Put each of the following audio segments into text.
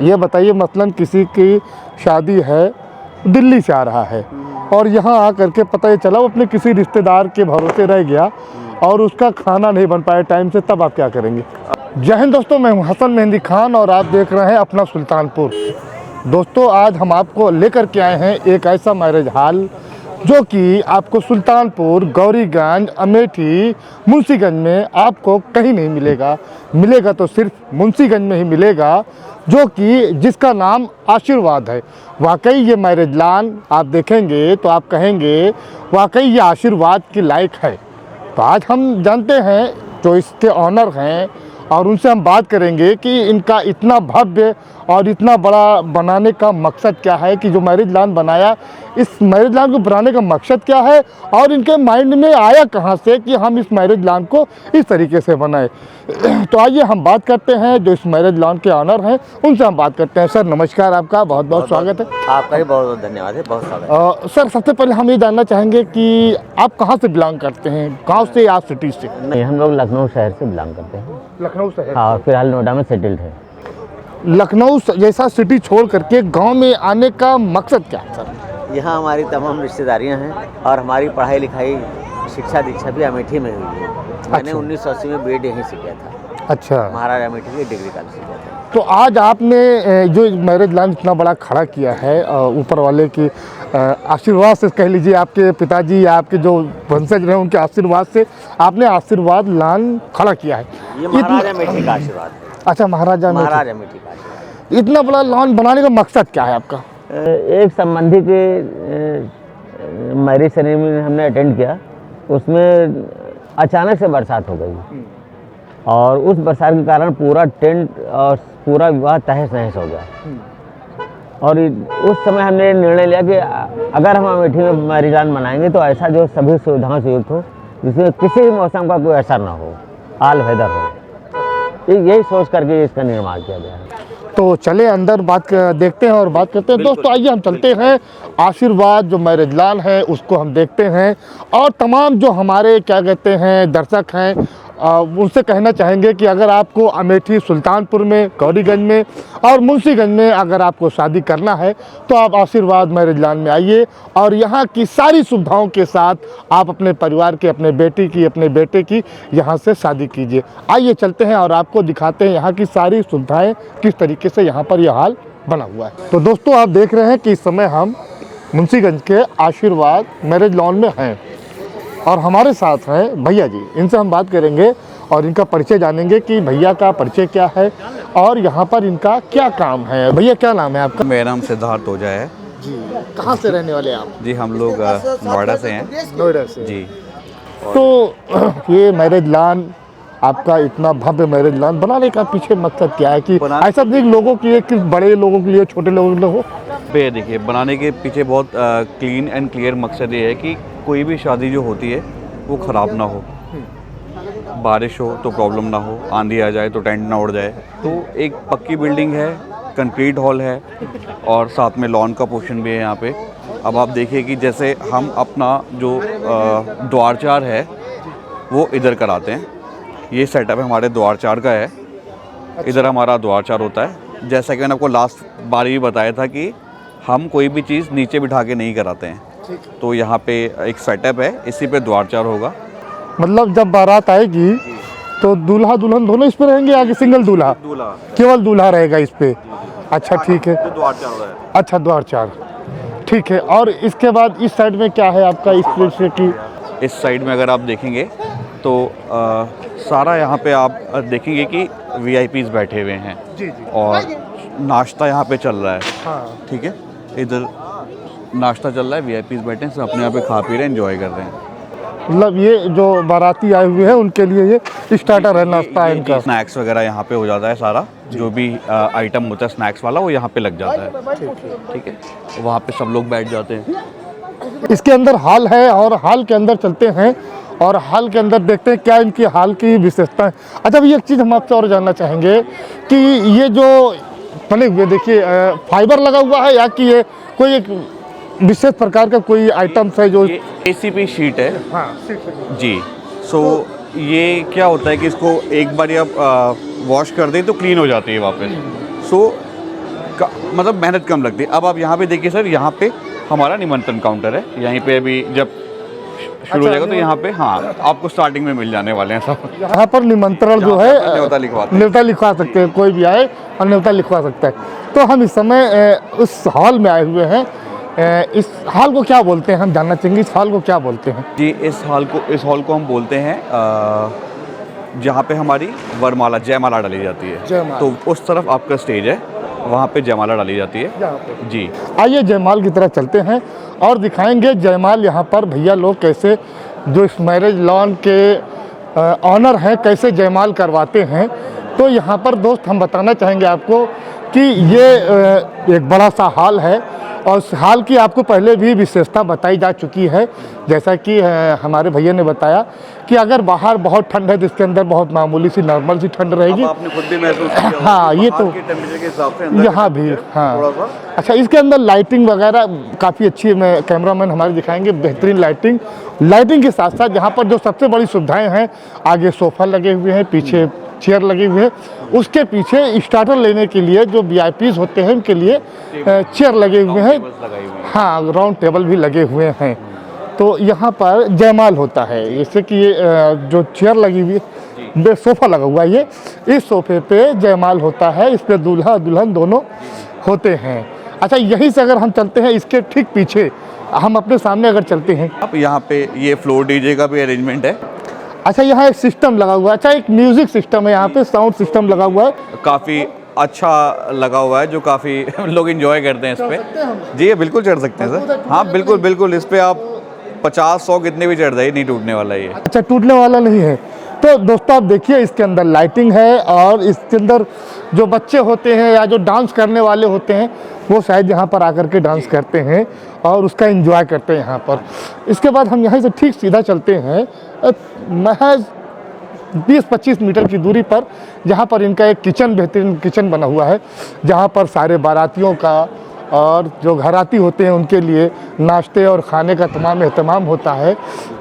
ये बताइए मसलन किसी की शादी है, दिल्ली से आ रहा है और यहाँ आकर के पता ये चला वो अपने किसी रिश्तेदार के भरोसे रह गया और उसका खाना नहीं बन पाया टाइम से, तब आप क्या करेंगे? जय हिंद दोस्तों, मैं हूँ हसन मेहंदी खान और आप देख रहे हैं अपना सुल्तानपुर। दोस्तों आज हम आपको लेकर के आए हैं एक ऐसा मैरिज हॉल जो कि आपको सुल्तानपुर, गौरीगंज, अमेठी, मुंशीगंज में आपको कहीं नहीं मिलेगा। मिलेगा तो सिर्फ मुंशीगंज में ही मिलेगा, जो कि जिसका नाम आशीर्वाद है। वाकई ये मैरिज लॉन आप देखेंगे तो आप कहेंगे वाकई ये आशीर्वाद की लायक है। तो आज हम जानते हैं जो इसके ऑनर हैं और उनसे हम बात करेंगे कि इनका इतना भव्य और इतना बड़ा बनाने का मकसद क्या है, कि जो मैरिज लॉन बनाया, इस मैरिज लॉन को बनाने का मकसद क्या है और इनके माइंड में आया कहाँ से कि हम इस मैरिज लॉन को इस तरीके से बनाए। तो आइए हम बात करते हैं जो इस मैरिज लॉन के ऑनर हैं, उनसे हम बात करते हैं। सर नमस्कार, आपका बहुत बहुत स्वागत है। आपका भी बहुत बहुत धन्यवाद है, बहुत स्वागत है। सर सबसे पहले हम ये जानना चाहेंगे कि आप कहाँ से बिलोंग करते हैं, गाँव से या सिटी से? नहीं, हम लोग लखनऊ शहर से बिलोंग करते हैं। लखनऊ शहर। हाँ, और फिलहाल नोएडा में सेटल्ड है। लखनऊ जैसा सिटी छोड़ करके गांव में आने का मकसद क्या है सर? यहाँ हमारी तमाम रिश्तेदारियाँ हैं और हमारी पढ़ाई लिखाई, शिक्षा दीक्षा भी अमेठी में हुई है। मैंने 1980 में बीएड यहीं से किया था। अच्छा। महाराजा अमेठी के डिग्री कॉलेज से किया था। तो आज आपने जो मैरिज लॉन इतना बड़ा खड़ा किया है, ऊपर वाले की आशीर्वाद से कह लीजिए, आपके पिताजी या आपके जो वंशज रहे उनके आशीर्वाद से आपने आशीर्वाद लॉन खड़ा किया है। ये महाराजा अमेठी का आशीर्वाद है। अच्छा, महाराजा अमेठी का आशीर्वाद। इतना बड़ा लॉन बनाने का मकसद क्या है आपका? एक संबंधी के मैरिज सेरेमनी हमने अटेंड किया, उसमें अचानक से बरसात हो गई और उस बरसात के कारण पूरा टेंट और पूरा विवाह तहस नहस हो गया। और उस समय हमने निर्णय लिया कि अगर हम अमेठी में मैरिज लॉन बनाएंगे तो ऐसा जो सभी सुविधाओं से युक्त हो, जिसमें किसी भी मौसम का कोई असर ना हो, ऑल वेदर हो। यही सोच करके इसका निर्माण किया गया है। तो चले अंदर देखते हैं और बात करते हैं। दोस्तों आइए हम चलते हैं, आशीर्वाद जो मैरिज लॉन है उसको हम देखते हैं और तमाम जो हमारे क्या कहते हैं दर्शक हैं उनसे कहना चाहेंगे कि अगर आपको अमेठी, सुल्तानपुर में, गौरीगंज में और मुंशीगंज में अगर आपको शादी करना है तो आप आशीर्वाद मैरिज लॉन में आइए और यहाँ की सारी सुविधाओं के साथ आप अपने परिवार के, अपने बेटी की, अपने बेटे की यहाँ से शादी कीजिए। आइए चलते हैं और आपको दिखाते हैं यहाँ की सारी सुविधाएं किस तरीके से यहाँ पर यह हाल बना हुआ है। तो दोस्तों आप देख रहे हैं कि इस समय हम मुंशीगंज के आशीर्वाद मैरिज लॉन में हैं और हमारे साथ हैं भैया जी। इनसे हम बात करेंगे और इनका परिचय जानेंगे कि भैया का परिचय क्या है और यहाँ पर इनका क्या काम है। भैया क्या नाम है आपका? मेरा नाम सिद्धार्थ ओझा है जी। कहाँ से रहने वाले हैं आप? जी, हम लोग नोएडा से हैं। नोएडा से जी। तो ये मैरिज लॉन आपका इतना भव्य मैरिज लॉन बनाने का पीछे मकसद क्या है कि ऐसा नहीं लोगों के लिए, कि बड़े लोगों के लिए, छोटे लोगों के लिए हो? पे देखिए, बनाने के पीछे बहुत क्लीन एंड क्लियर मकसद ये है कि कोई भी शादी जो होती है वो ख़राब ना हो, बारिश हो तो प्रॉब्लम ना हो, आंधी आ जाए तो टेंट ना उड़ जाए। तो एक पक्की बिल्डिंग है, कंक्रीट हॉल है और साथ में लॉन का पोर्शन भी है यहाँ पे। अब आप देखिए कि जैसे हम अपना जो द्वारचार है वो इधर कराते हैं। ये सेटअप है हमारे द्वारचार का है। इधर हमारा द्वारचार होता है। जैसा कि मैंने आपको लास्ट बार भी बताया था कि हम कोई भी चीज़ नीचे बिठा के नहीं कराते हैं। तो यहाँ पे एक सेटअप है, इसी पे द्वारचार होगा। मतलब जब बारात आएगी तो दूल्हा दुल्हन दोनों इस पे रहेंगे या कि सिंगल दूल्हा? केवल दूल्हा रहेगा इस पे। अच्छा ठीक है। द्वारचार हो रहा है। अच्छा द्वारचार, ठीक है। और इसके बाद इस साइड में क्या है आपका? इस तरह से कि इस साइड में अगर आप देखेंगे तो सारा यहाँ पे आप देखेंगे कि VIPs बैठे हुए हैं। जी जी। और नाश्ता यहाँ पे चल रहा है। हाँ ठीक है, इधर नाश्ता चल रहा है, VIPs बैठे हैं, सब अपने यहाँ पे खा पी रहे हैं, एंजॉय कर रहे हैं। मतलब ये जो बाराती आए हुए हैं उनके लिए ये स्टार्टर है, नाश्ता है इनका। स्नैक्स वगैरह यहाँ पे हो जाता है, सारा जो भी आइटम होता है स्नैक्स वाला वो यहाँ पे लग जाता है। ठीक है, वहाँ पे सब लोग बैठ जाते हैं। इसके अंदर हॉल है और हॉल के अंदर चलते हैं और हॉल के अंदर देखते हैं क्या इनकी हॉल की विशेषता है। अच्छा भैया एक चीज़ हम आपसे और जानना चाहेंगे कि ये जो बने हुए देखिए फाइबर लगा हुआ है या कि ये कोई एक विशेष प्रकार का कोई आइटम्स है जो? ACP शीट है। हाँ जी। सो ये क्या होता है कि इसको एक बार आप वॉश कर दें तो क्लीन हो जाती है वापस। सो मतलब मेहनत कम लगती है। अब आप यहाँ पे देखिए सर, यहाँ पे हमारा निमंत्रण काउंटर है। यहीं पे अभी जब शुरू हो जाएगा तो यहाँ पे हाँ आपको स्टार्टिंग में मिल जाने वाले हैं सब। यहाँ पर निमंत्रण जो है न्योता लिखवाते हैं। न्योता लिखवा सकते हैं, कोई भी आए और न्योता लिखवा सकता है। तो हम इस समय उस हॉल में आए हुए हैं। इस हॉल को क्या बोलते हैं, हम जानना चाहेंगे इस हॉल को क्या बोलते हैं। जी, इस हॉल को हम बोलते हैं जहाँ पे हमारी वरमाला जयमाला डाली जाती है। जयमाला। तो उस तरफ आपका स्टेज है, वहाँ पे जयमाला डाली जाती है। यहाँ पे जी, आइए जयमाल की तरफ चलते हैं और दिखाएंगे जयमाल यहाँ पर भैया लोग कैसे, जो इस मैरिज लॉन के ऑनर हैं, कैसे जयमाल करवाते हैं। तो यहाँ पर दोस्त हम बताना चाहेंगे आपको कि ये एक बड़ा सा हॉल है और इस हॉल की आपको पहले भी विशेषता बताई जा चुकी है। जैसा कि हमारे भैया ने बताया कि अगर बाहर बहुत ठंड है तो इसके अंदर बहुत मामूली सी नॉर्मल सी ठंड रहेगी। अब आपने खुद भी महसूस किया होगा हाँ, कि ये बाहर तो के टेम्परेचर के हिसाब से अंदर यहाँ के भी टेम्परेचर हाँ। थोड़ा सा अच्छा, इसके अंदर लाइटिंग वगैरह काफ़ी अच्छी है। मैं कैमरामैन हमारे दिखाएंगे बेहतरीन लाइटिंग के साथ साथ यहाँ पर जो सबसे बड़ी सुविधाएं हैं, आगे सोफ़ा लगे हुए हैं, पीछे चेयर लगे हुए हैं, उसके पीछे स्टार्टर लेने के लिए जो VIPs होते हैं उनके लिए चेयर लगे हुए हैं। लगाई हुई है। हाँ, राउंड टेबल भी लगे हुए हैं। तो यहाँ पर जयमाल होता है। जैसे कि ये जो चेयर लगी हुई है, सोफ़ा लगा हुआ है, ये इस सोफे पे जयमाल होता है। इस पे दूल्हा दुल्हन दोनों होते हैं। अच्छा, यहीं से अगर हम चलते हैं, इसके ठीक पीछे हम अपने सामने अगर चलते हैं, अब यहाँ पे ये फ्लोर डीजे का भी अरेंजमेंट है। अच्छा यहाँ एक सिस्टम लगा हुआ है। अच्छा, एक म्यूजिक सिस्टम है, यहाँ पे साउंड सिस्टम लगा हुआ है। काफ़ी अच्छा लगा हुआ है, जो काफ़ी लोग एंजॉय करते हैं इस पे। जी, ये बिल्कुल चढ़ सकते हैं सर। हाँ, बिल्कुल बिल्कुल, इस पे आप 50-100 कितने भी चढ़ जाइए, नहीं टूटने वाला ये। अच्छा, टूटने वाला नहीं है। तो दोस्तों आप देखिए, इसके अंदर लाइटिंग है और इसके अंदर जो बच्चे होते हैं या जो डांस करने वाले होते हैं वो शायद यहाँ पर आकर के डांस करते हैं और उसका एंजॉय करते हैं यहाँ पर। इसके बाद हम यहाँ से ठीक सीधा चलते हैं महज 20-25 मीटर की दूरी पर, जहाँ पर इनका एक बेहतरीन किचन बना हुआ है, जहाँ पर सारे बारातियों का और जो घराती होते हैं उनके लिए नाश्ते और खाने का तमाम एहतमाम होता है।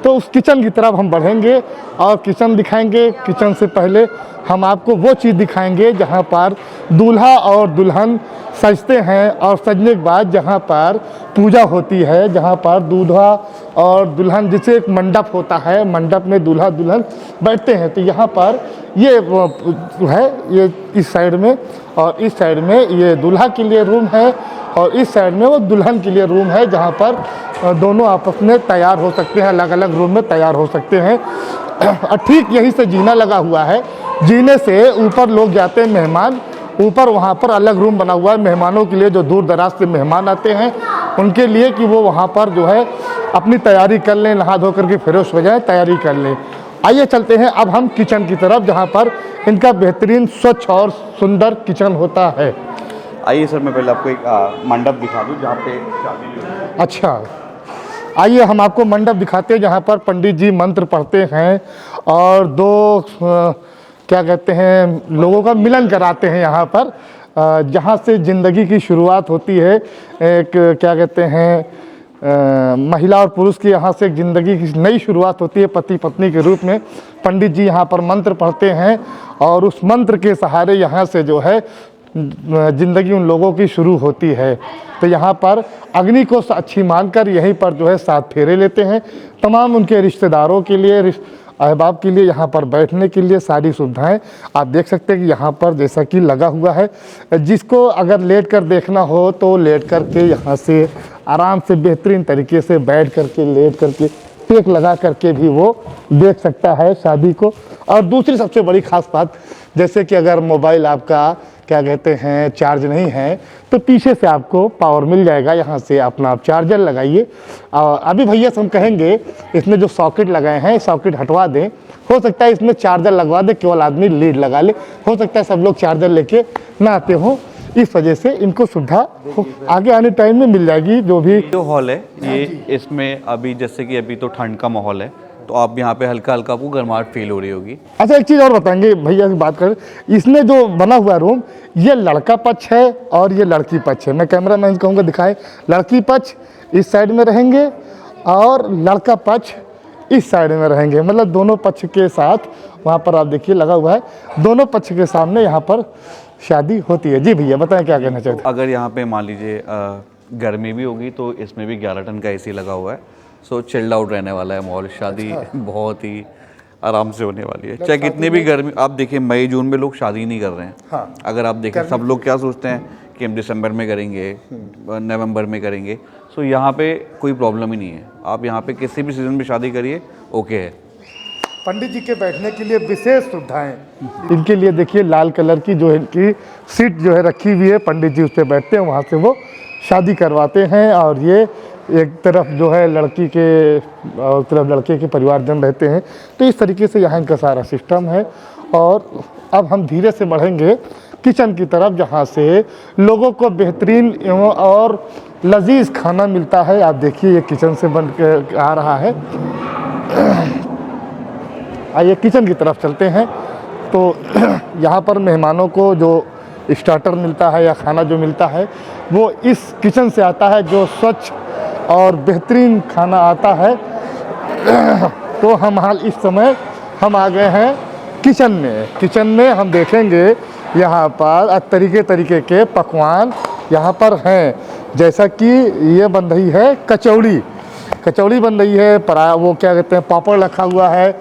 तो उस किचन की तरफ हम बढ़ेंगे और किचन दिखाएंगे। किचन से पहले हम आपको वो चीज़ दिखाएंगे जहाँ पर दूल्हा और दुल्हन सजते हैं और सजने के बाद जहाँ पर पूजा होती है, जहाँ पर दूल्हा और दुल्हन, जिसे एक मंडप होता है, मंडप में दूल्हा दुल्हन बैठते हैं। तो यहाँ पर ये है, ये इस साइड में और इस साइड में ये दूल्हा के लिए रूम है और इस साइड में वो दुल्हन के लिए रूम है, जहाँ पर दोनों आपस में तैयार हो सकते हैं, अलग अलग रूम में तैयार हो सकते हैं। और ठीक यहीं से जीना लगा हुआ है, जीने से ऊपर लोग जाते हैं मेहमान, ऊपर वहाँ पर अलग रूम बना हुआ है मेहमानों के लिए, जो दूर दराज से मेहमान आते हैं उनके लिए, कि वो वहाँ पर जो है अपनी तैयारी कर लें, नहा धो करके फ्रेश हो जाए, तैयारी कर लें। आइए चलते हैं अब हम किचन की तरफ, जहाँ पर इनका बेहतरीन स्वच्छ और सुंदर किचन होता है। आइए सर, मैं पहले आपको एक मंडप दिखा दूँ जहाँ पे शादी हो। अच्छा, आइए हम आपको मंडप दिखाते हैं, जहाँ पर पंडित जी मंत्र पढ़ते हैं और दो क्या कहते हैं, लोगों का मिलन कराते हैं यहाँ पर, जहाँ से ज़िंदगी की शुरुआत होती है। एक क्या कहते हैं, महिला और पुरुष की यहाँ से ज़िंदगी की नई शुरुआत होती है, पति पत्नी के रूप में। पंडित जी यहाँ पर मंत्र पढ़ते हैं और उस मंत्र के सहारे यहाँ से जो है ज़िंदगी उन लोगों की शुरू होती है। तो यहाँ पर अग्नि को साक्षी मानकर यहीं पर जो है 7 फेरे लेते हैं। तमाम उनके रिश्तेदारों के लिए, अहबाब के लिए यहाँ पर बैठने के लिए सारी सुविधाएं आप देख सकते हैं कि यहाँ पर जैसा कि लगा हुआ है। जिसको अगर लेट कर देखना हो तो लेट करके यहाँ से आराम से बेहतरीन तरीके से बैठ करके, लेट करके, टेक लगा करके भी वो देख सकता है शादी को। और दूसरी सबसे बड़ी ख़ास बात, जैसे कि अगर मोबाइल आपका क्या कहते हैं चार्ज नहीं है तो पीछे से आपको पावर मिल जाएगा, यहाँ से अपना आप चार्जर लगाइए। अभी भैया से हम कहेंगे इसमें जो सॉकेट लगाए हैं सॉकेट हटवा दें, हो सकता है इसमें चार्जर लगवा दे, केवल आदमी लीड लगा ले, हो सकता है सब लोग चार्जर लेके ना आते हों, इस वजह से इनको सुविधा आगे आने टाइम में मिल जाएगी। जो हॉल है ये, इसमें अभी जैसे कि अभी तो ठंड का माहौल है, तो आप यहाँ पे हल्का हल्का आपको गर्माहट फील हो रही होगी। अच्छा, एक चीज़ और बताएंगे भैया की बात करें, इसमें जो बना हुआ रूम, ये लड़का पक्ष है और ये लड़की पक्ष है। मैं कैमरा मैन कहूँगा दिखाएं, लड़की पक्ष इस साइड में रहेंगे और लड़का पक्ष इस साइड में रहेंगे, मतलब दोनों पक्ष के साथ वहाँ पर आप देखिए लगा हुआ है, दोनों पक्ष के सामने यहाँ पर शादी होती है। जी भैया बताएं क्या कहना चाहते अगर यहाँ पे मान लीजिए गर्मी भी होगी तो इसमें भी 11 टन का एसी लगा हुआ है। सो चिल्ड आउट रहने वाला है माहौल। शादी बहुत ही आराम से होने वाली है, चाहे कितनी भी गर्मी। आप देखिए मई जून में लोग शादी नहीं कर रहे हैं। हाँ। अगर आप देखें सब लोग क्या सोचते हैं कि हम दिसंबर में करेंगे, नवंबर में करेंगे। सो यहाँ पे कोई प्रॉब्लम ही नहीं है, आप यहाँ पे किसी भी सीज़न में शादी करिए, ओके है। पंडित जी के बैठने के लिए विशेष सुविधाएं इनके लिए देखिए, लाल कलर की जो इनकी सीट जो है रखी हुई है, पंडित जी उस पर बैठते हैं, वहाँ से वो शादी करवाते हैं। और ये एक तरफ जो है लड़की के और तरफ लड़के के परिवारजन रहते हैं। तो इस तरीके से यहाँ इनका सारा सिस्टम है। और अब हम धीरे से बढ़ेंगे किचन की तरफ, जहाँ से लोगों को बेहतरीन एवं और लजीज खाना मिलता है। आप देखिए ये किचन से बन के आ रहा है। आइए किचन की तरफ चलते हैं। तो यहाँ पर मेहमानों को जो स्टार्टर मिलता है या खाना जो मिलता है वो इस किचन से आता है, जो स्वच्छ और बेहतरीन खाना आता है। तो हम हाल इस समय हम आ गए हैं किचन में। किचन में हम देखेंगे यहाँ पर तरीके के पकवान यहाँ पर हैं। जैसा कि ये बन रही है कचौड़ी बन रही है, वो क्या कहते हैं, पापड़ रखा हुआ है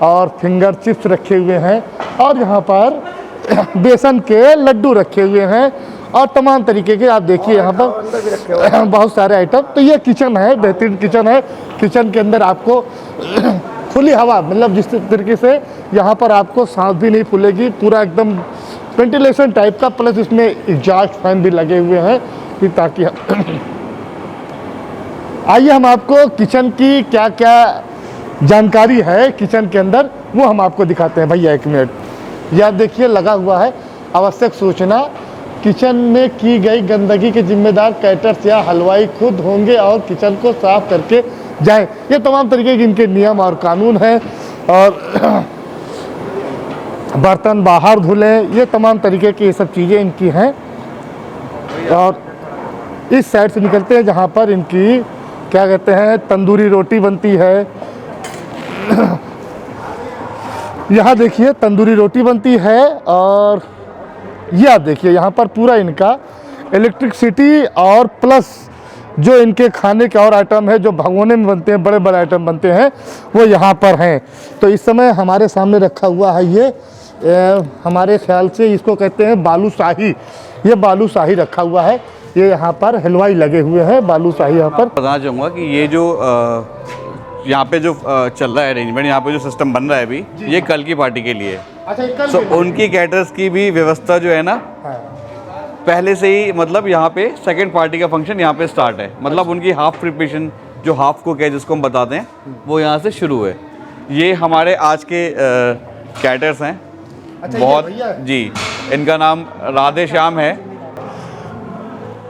और फिंगर चिप्स रखे हुए हैं। और यहाँ पर बेसन के लड्डू रखे हुए हैं और तमाम तरीके के, आप देखिए यहाँ पर बहुत सारे आइटम। तो ये किचन है, बेहतरीन किचन है। किचन के अंदर आपको खुली हवा, मतलब जिस तरीके से यहाँ पर आपको सांस भी नहीं फूलेगी, पूरा एकदम वेंटिलेशन टाइप का, प्लस इसमें एग्जॉस्ट फैन भी लगे हुए हैं कि ताकि आइए हम आपको किचन की क्या क्या जानकारी है किचन के अंदर वो हम आपको दिखाते हैं। भैया एक मिनट, ये आप देखिए लगा हुआ है आवश्यक सूचना, किचन में की गई गंदगी के जिम्मेदार कैटर्स या हलवाई खुद होंगे और किचन को साफ करके जाएं। ये तमाम तरीके के इनके नियम और कानून हैं। और बर्तन बाहर धुलें, ये तमाम तरीके की ये सब चीज़ें इनकी हैं। और इस साइड से निकलते हैं जहाँ पर इनकी क्या कहते हैं तंदूरी रोटी बनती है। यहाँ देखिए तंदूरी रोटी बनती है। और ये आप देखिए यहाँ पर पूरा इनका इलेक्ट्रिसिटी और प्लस जो इनके खाने के और आइटम है जो भगोने में बनते हैं, बड़े बड़े आइटम बनते हैं, वो यहाँ पर हैं। तो इस समय हमारे सामने रखा हुआ है ये हमारे ख्याल से इसको कहते हैं बालूशाही। ये बालूशाही रखा हुआ है, ये यहाँ पर हलवाई लगे हुए हैं बालूशाही। यहाँ पर बताना चाहूँगा कि ये जो यहाँ पे जो चल रहा है अरेंजमेंट, यहाँ पे जो सिस्टम बन रहा है अभी, ये कल की पार्टी के लिए। अच्छा, सो उनकी कैटर्स की भी व्यवस्था जो है ना पहले से ही, मतलब यहाँ पे सेकंड पार्टी का फंक्शन यहाँ पे स्टार्ट है। मतलब उनकी हाफ प्रिपरेशन, जो हाफ कुक है जिसको हम बताते हैं, वो यहाँ से शुरू है। ये हमारे आज के कैटर्स हैं। अच्छा, बहुत जी, इनका नाम राधे श्याम है।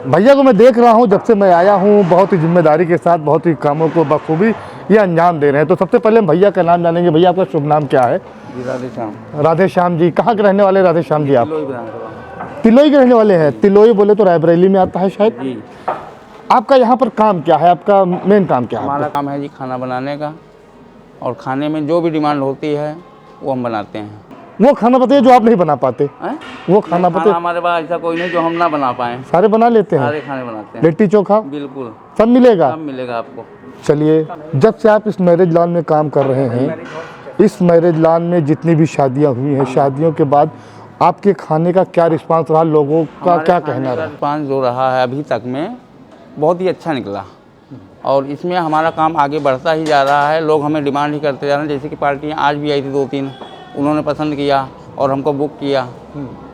भैया को मैं देख रहा हूँ जब से मैं आया हूँ, बहुत ही जिम्मेदारी के साथ बहुत ही कामों को बखूबी ये अंजाम दे रहे हैं। तो सबसे पहले भैया का नाम जानेंगे। भैया आपका शुभ नाम क्या है? जी राधे श्याम। राधे श्याम जी, कहाँ के रहने वाले राधे श्याम जी? आप तिलोई के रहने वाले हैं। तिलोई बोले तो रायबरेली में आता है शायद जी। आपका यहाँ पर काम क्या है? आपका मेन काम क्या है? हमारा काम है जी खाना बनाने का, और खाने में जो भी डिमांड होती है वो हम बनाते हैं। वो खाना बताइए जो आप नहीं बना पाते। वो खाना बताइए। हमारे पास ऐसा कोई नहीं जो हम ना बना पाए। सारे बना लेते हैं? सारे खाने बनाते हैं। लिट्टी चोखा बिल्कुल सब मिलेगा? सब मिलेगा आपको। चलिए, जब से आप इस मैरिज लॉन में काम कर रहे हैं, इस मैरिज लॉन में जितनी भी शादियां हुई हैं, शादियों के बाद आपके खाने का क्या रिस्पांस रहा? लोगों का क्या कहना रहा? रिस्पांस जो रहा है अभी तक में बहुत ही अच्छा निकला, और इसमें हमारा काम आगे बढ़ता ही जा रहा है। लोग हमें डिमांड ही करते जा रहे हैं। जैसे कि पार्टियाँ आज भी आई थी 2-3, उन्होंने पसंद किया और हमको बुक किया।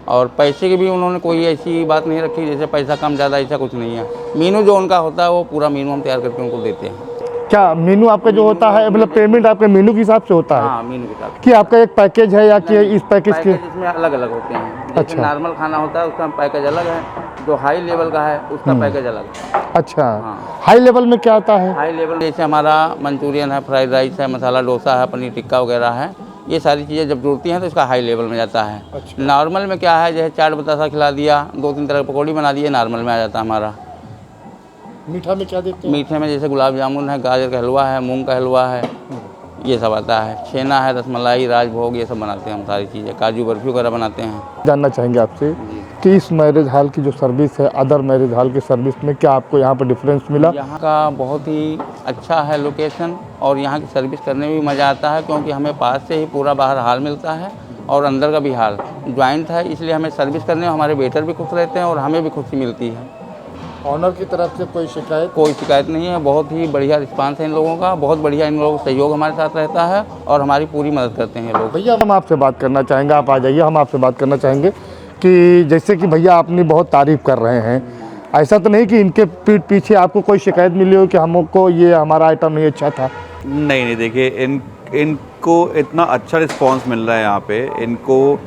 और पैसे की भी उन्होंने कोई ऐसी बात नहीं रखी जैसे पैसा कम ज़्यादा, ऐसा कुछ नहीं है। मीनू जो उनका होता है वो पूरा मीनू हम तैयार करके उनको देते हैं। क्या मीनू आपका जो होता है, मतलब पेमेंट आपके मीनू के हिसाब से होता है? हाँ, मीनू के साथ। कि आपका एक पैकेज है या कि इस पैकेज के? इसमें अलग अलग होते हैं। जैसे अच्छा। नॉर्मल खाना होता है उसका पैकेज अलग है, जो हाई लेवल का है उसका पैकेज अलग है। अच्छा, हाँ। हाई लेवल में क्या आता है? हाई लेवल जैसे हमारा मंचूरियन है, फ्राइड राइस है, मसाला डोसा है, पनीर टिक्का वगैरह है। ये सारी चीज़ें जब जुड़ती हैं तो इसका हाई लेवल में जाता है। अच्छा। नॉर्मल में क्या है, जैसे चाट बतासा खिला दिया, 2-3 तरह की पकौड़ी बना दी, नॉर्मल में आ जाता है हमारा। मीठा में क्या देते हैं? मीठे में जैसे गुलाब जामुन है, गाजर का हलवा है, मूंग का हलवा है, ये सब आता है। छेना है, रसमलाई, राजभोग, ये सब बनाते हैं हम सारी चीज़ें। काजू बर्फी वगैरह बनाते हैं। जानना चाहेंगे आपसे कि इस मैरिज हॉल की जो सर्विस है अदर मैरिज हॉल की सर्विस में क्या आपको यहाँ पर डिफरेंस मिला? यहाँ का बहुत ही अच्छा है लोकेशन, और यहाँ की सर्विस करने में भी मज़ा आता है, क्योंकि हमें पास से ही पूरा बाहर हॉल मिलता है और अंदर का भी हॉल ज्वाइंट है, इसलिए हमें सर्विस करने में हमारे वेटर भी खुश रहते हैं और हमें भी खुशी मिलती है। ऑनर की तरफ से कोई शिकायत? कोई शिकायत नहीं है, बहुत ही बढ़िया रिस्पांस है इन लोगों का, बहुत बढ़िया इन लोगों का सहयोग हमारे साथ रहता है और हमारी पूरी मदद करते हैं ये लोग। भैया हम आपसे बात करना चाहेंगे, आप आ जाइए, हम आपसे बात करना चाहेंगे कि जैसे कि भैया आपने बहुत तारीफ़ कर रहे हैं, ऐसा तो नहीं कि इनके पीठ पीछे आपको कोई शिकायत मिली हो कि हमको ये हमारा आइटम नहीं अच्छा था? नहीं, देखिए इनको इतना अच्छा रिस्पांस मिल रहा है यहाँ पे। इनको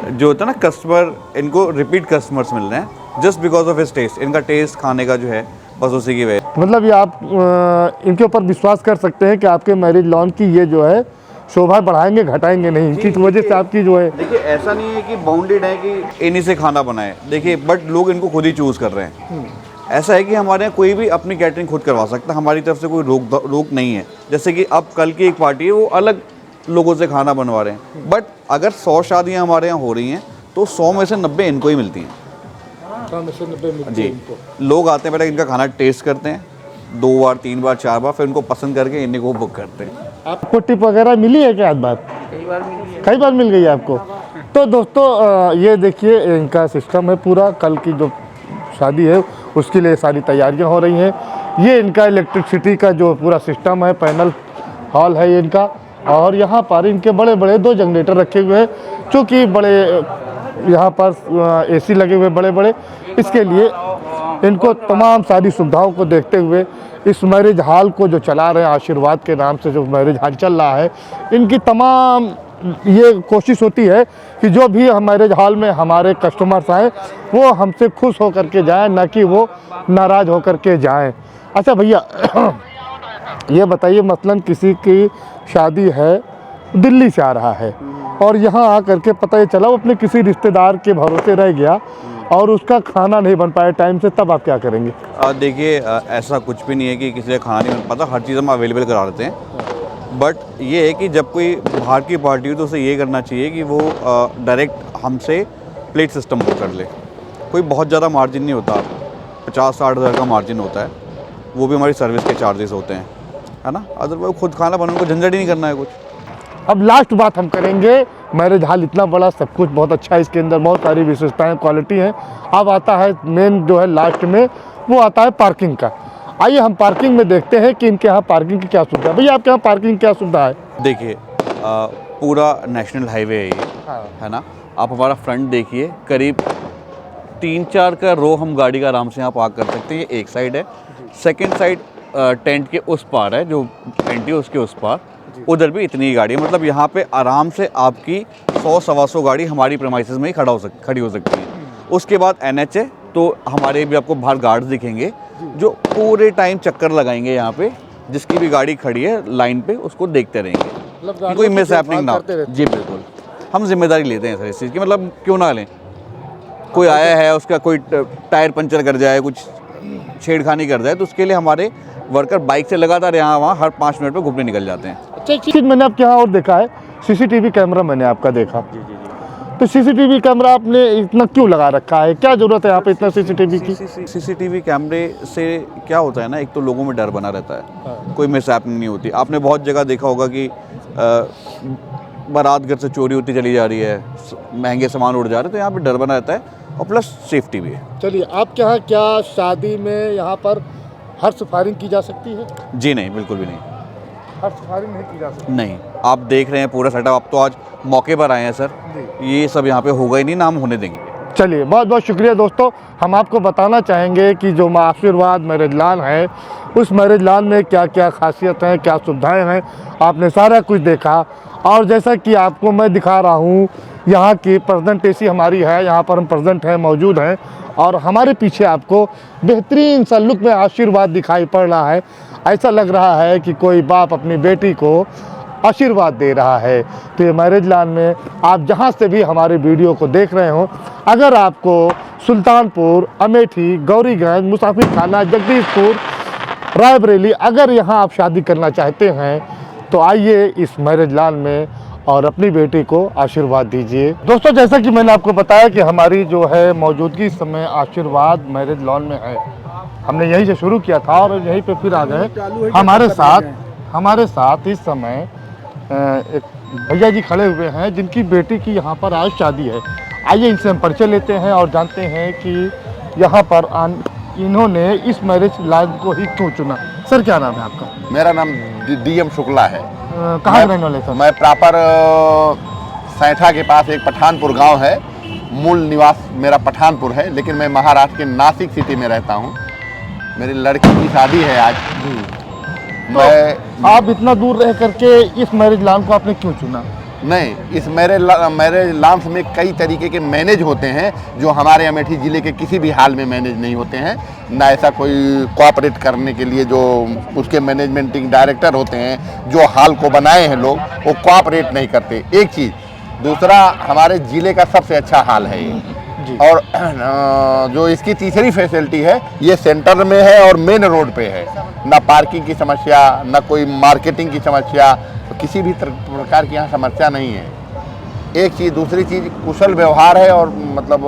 जो होता है ना कस्टमर, इनको रिपीट कस्टमर्स मिल रहे हैं just because of his taste. इनका टेस्ट खाने का जो है बस उसी की वजह। मतलब ये आप इनके ऊपर विश्वास कर सकते हैं कि आपके मैरिज लॉन की ये जो है शोभा बढ़ाएंगे घटाएंगे नहीं, इनकी वजह से आपकी जो है। देखिए ऐसा नहीं है कि बाउंडेड है कि इन्हीं से खाना बनाए, देखिए बट लोग इनको खुद ही चूज़ कर रहे हैं। ऐसा है कि हमारे यहाँ कोई भी अपनी कैटरिंग खुद करवा सकता है, हमारी तरफ से कोई रोक नहीं है। जैसे कि अब कल की एक पार्टी है, वो अलग लोगों से खाना बनवा रहे हैं, बट अगर 100 शादियाँ हमारे यहाँ हो रही हैं तो 100 में से 90 इनको ही मिलती हैं। जी, लोग आते हैं, बेटा इनका खाना टेस्ट करते हैं 2 बार 3 बार 4 बार, फिर उनको पसंद करके इन्हीं को बुक करते हैं। आपको टिप वगैरह मिली है क्या? आज बात कई बार मिल गई है आपको। तो दोस्तों ये देखिए इनका सिस्टम है पूरा, कल की जो शादी है उसके लिए सारी तैयारियां हो रही हैं। ये इनका इलेक्ट्रिसिटी का जो पूरा सिस्टम है, पैनल हॉल है ये इनका, और यहाँ पर इनके बड़े बड़े 2 जनरेटर रखे हुए हैं, चूँकि बड़े यहाँ पर एसी लगे हुए बड़े बड़े, इसके लिए इनको तमाम सारी सुविधाओं को देखते हुए इस मैरिज हॉल को जो चला रहे हैं, आशीर्वाद के नाम से जो मैरिज हॉल चल रहा है, इनकी तमाम ये कोशिश होती है कि जो भी हम मैरिज हॉल में हमारे कस्टमर्स आए वो हमसे खुश होकर के जाएं, ना कि वो नाराज़ होकर के जाएं। अच्छा भैया ये बताइए, मसलन किसी की शादी है, दिल्ली से आ रहा है और यहाँ आकर के पता ये चला वो अपने किसी रिश्तेदार के भरोसे रह गया और उसका खाना नहीं बन पाया टाइम से, तब आप क्या करेंगे? देखिए ऐसा कुछ भी नहीं है कि किसी का खाना नहीं बन पाता, हर चीज़ हम अवेलेबल करा देते हैं। बट ये है कि जब कोई बाहर की पार्टी हो तो उसे ये करना चाहिए कि वो डायरेक्ट हमसे प्लेट सिस्टम बुक कर ले। कोई बहुत ज़्यादा मार्जिन नहीं होता, 50-60 हज़ार का मार्जिन होता है, वो भी हमारी सर्विस के चार्जेस होते हैं, है ना। अदरवाइज खुद खाना बनाने को झंझट ही नहीं करना है कुछ। अब लास्ट बात हम करेंगे, मैरिज हॉल इतना बड़ा, सब कुछ बहुत अच्छा है, इसके अंदर बहुत सारी विशेषताएं क्वालिटी हैं। अब आता है मेन जो है लास्ट में, वो आता है पार्किंग का। आइए हम पार्किंग में देखते हैं कि इनके यहाँ पार्किंग की क्या सुविधा है। भैया आपके यहाँ पार्किंग क्या सुविधा है? देखिए पूरा नेशनल हाईवे है ये, है ना। आप हमारा फ्रंट देखिए, करीब 3-4 का रो हम गाड़ी का आराम से यहाँ पार्क कर सकते हैं। ये एक साइड है, सेकंड साइड टेंट के उस पार है, जो एंट्री उसके उस पार, उधर भी इतनी ही गाड़ी है। मतलब यहाँ पे आराम से आपकी 100-125 गाड़ी हमारी प्रेमाइसेस में ही खड़ी हो सकती है। उसके बाद NH है, तो हमारे भी आपको बाहर गार्ड्स दिखेंगे जो पूरे टाइम चक्कर लगाएंगे यहाँ पे, जिसकी भी गाड़ी खड़ी है लाइन पे उसको देखते रहेंगे कि कोई मिस हैपनिंग ना हो। जी बिल्कुल, हम जिम्मेदारी लेते हैं सर इस चीज़ की, मतलब क्यों ना लें। कोई आया है, उसका कोई टायर पंचर कर जाए, कुछ छेड़खानी कर जाए, तो उसके लिए हमारे वर्कर बाइक से लगातार यहाँ वहाँ हर 5 मिनट में घूमने निकल जाते हैं। अच्छा एक चीज़ मैंने आपके यहाँ और देखा है, CCTV कैमरा मैंने आपका देखा। तो CCTV कैमरा आपने इतना क्यों लगा रखा है, क्या ज़रूरत है यहाँ पे इतना CCTV की? CCTV कैमरे से क्या होता है ना, एक तो लोगों में डर बना रहता है, कोई मिस हैपनिंग नहीं होती। आपने बहुत जगह देखा होगा कि बारात घर से चोरी होती चली जा रही है, महंगे सामान उड़ जा रहे हैं, तो यहाँ पे डर बना रहता है और प्लस सेफ्टी भी है। चलिए आपके यहाँ क्या शादी में यहाँ पर हर्ष फायरिंग की जा सकती है? जी नहीं, बिल्कुल भी नहीं, हर्ष फायरिंग नहीं की जा सकती। नहीं। आप देख रहे हैं पूरा सेटअप, आप तो आज मौके पर आए हैं सर, ये सब यहाँ पे होगा ही नहीं ना, हम होने देंगे। चलिए बहुत बहुत शुक्रिया दोस्तों। हम आपको बताना चाहेंगे कि जो आशीर्वाद मैरिज लॉन है, उस मैरिज लॉन में क्या क्या खासियत है, क्या सुविधाएं हैं, आपने सारा कुछ देखा। और जैसा कि आपको मैं दिखा रहा हूँ, यहाँ की प्रेजेंट एसी हमारी है, यहाँ पर हम प्रेजेंट हैं, मौजूद हैं, और हमारे पीछे आपको बेहतरीन सा लुक में आशीर्वाद दिखाई पड़ रहा है। ऐसा लग रहा है कि कोई बाप अपनी बेटी को आशीर्वाद दे रहा है। तो ये मैरिज लॉन में आप जहाँ से भी हमारे वीडियो को देख रहे हो, अगर आपको सुल्तानपुर, अमेठी, गौरीगंज, मुसाफिर खाना, जगदीशपुर, रायबरेली, अगर यहाँ आप शादी करना चाहते हैं तो आइए इस मैरिज लॉन में और अपनी बेटी को आशीर्वाद दीजिए। दोस्तों, जैसा कि मैंने आपको बताया कि हमारी जो है मौजूदगी इस समय आशीर्वाद मैरिज लॉन में है। हमने यहीं से शुरू किया था और यहीं पे फिर आ गए। हमारे साथ इस समय एक भैया जी खड़े हुए हैं जिनकी बेटी की यहाँ पर आज शादी है। आइए इनसे हम परिचय लेते हैं और जानते हैं कि यहाँ पर इन्होंने इस मैरिज लॉन को ही क्यों चुना। सर, क्या नाम है आपका? मेरा नाम डीएम शुक्ला है। कहाँ के रहने वाले सर? मैं प्रॉपर सैठा के पास एक पठानपुर गांव है। मूल निवास मेरा पठानपुर है, लेकिन मैं महाराष्ट्र के नासिक सिटी में रहता हूं। मेरी लड़की की शादी है आज। तो आप इतना दूर रह करके इस मैरिज लॉन को आपने क्यों चुना? नहीं, इस मैरिज लॉन्स में कई तरीके के मैनेज होते हैं जो हमारे अमेठी ज़िले के किसी भी हाल में मैनेज नहीं होते हैं। ना ऐसा कोई कोऑपरेट करने के लिए जो उसके मैनेजमेंटिंग डायरेक्टर होते हैं, जो हाल को बनाए हैं लोग, वो कोऑपरेट नहीं करते। एक चीज़। दूसरा, हमारे ज़िले का सबसे अच्छा हाल है ये। और जो इसकी तीसरी फैसिलिटी है, ये सेंटर में है और मेन रोड पे है। ना पार्किंग की समस्या, ना कोई मार्केटिंग की समस्या, किसी भी प्रकार की यहाँ समस्या नहीं है। एक चीज़। दूसरी चीज़, कुशल व्यवहार है और मतलब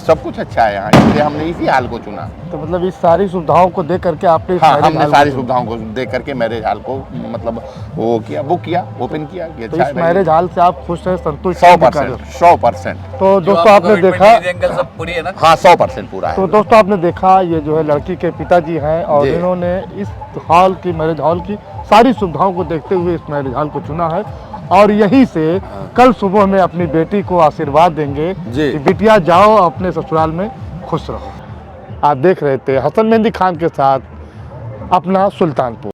सब कुछ अच्छा है यहाँ, इसलिए हमने इसी हाल को चुना। तो मतलब इस सारी सुविधाओं को देख करके आपने इस हाँ, मैरिज हमने हॉल सारी को सुविधाओं को देख करके मैरिज हॉल को मतलब वो किया, बुक किया, ओपन किया कि तो अच्छा इस मैरिज हॉल से आप खुश हैं, संतुष्ट 100%। तो दोस्तों आपने देखा, सब पूरी है ना? हाँ, 100% पूरा है। तो दोस्तों आपने देखा, ये जो है लड़की के पिताजी हैं और जी। इन्होंने इस हॉल की, मैरिज हॉल की सारी सुविधाओं को देखते हुए इस मैरिज हॉल को चुना है और यहीं से कल सुबह में अपनी बेटी को आशीर्वाद देंगे जी। कि बिटिया जाओ अपने ससुराल में खुश रहो। आप देख रहे थे हसन मेहंदी खान के साथ अपना सुल्तानपुर।